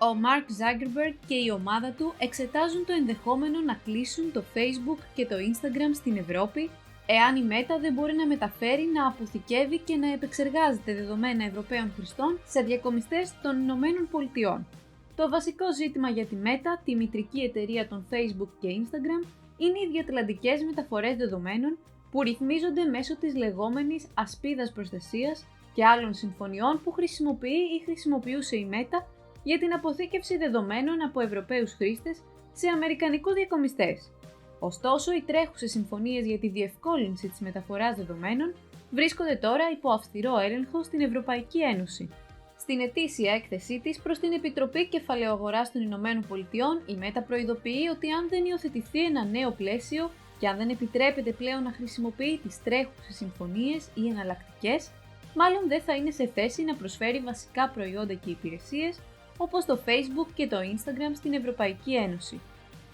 ο Mark Zuckerberg και η ομάδα του εξετάζουν το ενδεχόμενο να κλείσουν το Facebook και το Instagram στην Ευρώπη, εάν η Meta δεν μπορεί να μεταφέρει, να αποθηκεύει και να επεξεργάζεται δεδομένα Ευρωπαίων χρηστών σε διακομιστές των Ηνωμένων Πολιτειών. Το βασικό ζήτημα για τη Meta, τη μητρική εταιρεία των Facebook και Instagram, είναι οι διατλαντικές μεταφορές δεδομένων που ρυθμίζονται μέσω της λεγόμενης ασπίδας προστασίας και άλλων συμφωνιών που χρησιμοποιεί ή χρησιμοποιούσε η Meta για την αποθήκευση δεδομένων από Ευρωπαίους χρήστες σε αμερικανικούς διακομιστές. Ωστόσο, οι τρέχουσες συμφωνίες για τη διευκόλυνση της μεταφοράς δεδομένων βρίσκονται τώρα υπό αυστηρό έλεγχο στην Ευρωπαϊκή Ένωση. Στην ετήσια έκθεσή της προς την Επιτροπή Κεφαλαίου Αγοράς των Ηνωμένων Πολιτειών, η Meta προειδοποιεί ότι αν δεν υιοθετηθεί ένα νέο πλαίσιο και αν δεν επιτρέπεται πλέον να χρησιμοποιεί τις τρέχουσες συμφωνίες ή εναλλακτικές, μάλλον δεν θα είναι σε θέση να προσφέρει βασικά προϊόντα και υπηρεσίες όπως το Facebook και το Instagram στην Ευρωπαϊκή Ένωση.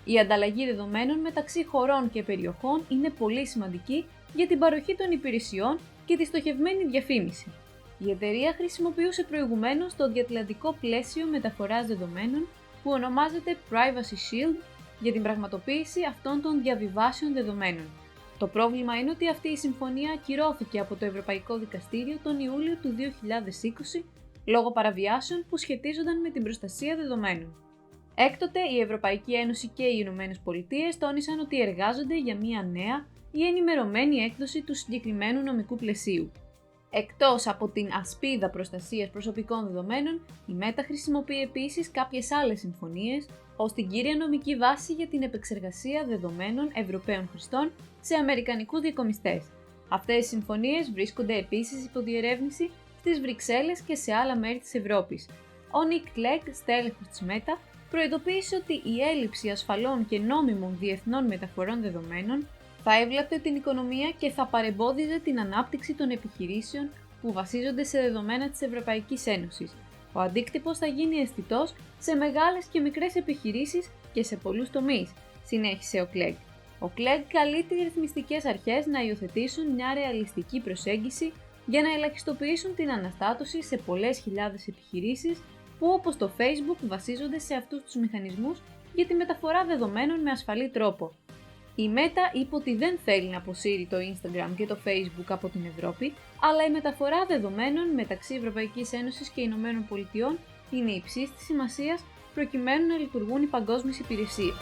Η ανταλλαγή δεδομένων μεταξύ χωρών και περιοχών είναι πολύ σημαντική για την παροχή των υπηρεσιών και τη στοχευμένη διαφήμιση. Η εταιρεία χρησιμοποιούσε προηγουμένως το διατλαντικό πλαίσιο μεταφοράς δεδομένων που ονομάζεται Privacy Shield για την πραγματοποίηση αυτών των διαβιβάσεων δεδομένων. Το πρόβλημα είναι ότι αυτή η συμφωνία ακυρώθηκε από το Ευρωπαϊκό Δικαστήριο τον Ιούλιο του 2020 λόγω παραβιάσεων που σχετίζονταν με την προστασία δεδομένων. Έκτοτε, η Ευρωπαϊκή Ένωση και οι Ηνωμένες Πολιτείες τόνισαν ότι εργάζονται για μια νέα ή ενημερωμένη έκδοση του συγκεκριμένου νομικού πλαισίου. Εκτός από την ασπίδα προστασίας προσωπικών δεδομένων, η Meta χρησιμοποιεί επίσης κάποιες άλλες συμφωνίες ως την κύρια νομική βάση για την επεξεργασία δεδομένων Ευρωπαίων χρηστών σε αμερικανικούς διακομιστές. Αυτές οι συμφωνίες βρίσκονται επίσης υπό διερεύνηση στις Βρυξέλλες και σε άλλα μέρη της Ευρώπης. Ο Nick Clegg, στέλεχος της Meta, προειδοποίησε ότι η έλλειψη ασφαλών και νόμιμων διεθνών μεταφορών δεδομένων θα έβλαπτε την οικονομία και θα παρεμπόδιζε την ανάπτυξη των επιχειρήσεων που βασίζονται σε δεδομένα της Ευρωπαϊκής Ένωσης. Ο αντίκτυπος θα γίνει αισθητός σε μεγάλες και μικρές επιχειρήσεις και σε πολλούς τομείς, συνέχισε ο Clegg. Ο Clegg καλεί τις ρυθμιστικές αρχές να υιοθετήσουν μια ρεαλιστική προσέγγιση για να ελαχιστοποιήσουν την αναστάτωση σε πολλές χιλιάδες επιχειρήσεις που, όπως το Facebook, βασίζονται σε αυτούς τους μηχανισμούς για τη μεταφορά δεδομένων με ασφαλή τρόπο. Η Meta είπε ότι δεν θέλει να αποσύρει το Instagram και το Facebook από την Ευρώπη, αλλά η μεταφορά δεδομένων μεταξύ Ευρωπαϊκής Ένωσης και Ηνωμένων Πολιτειών είναι υψής της σημασίας προκειμένου να λειτουργούν οι παγκόσμιες υπηρεσίες.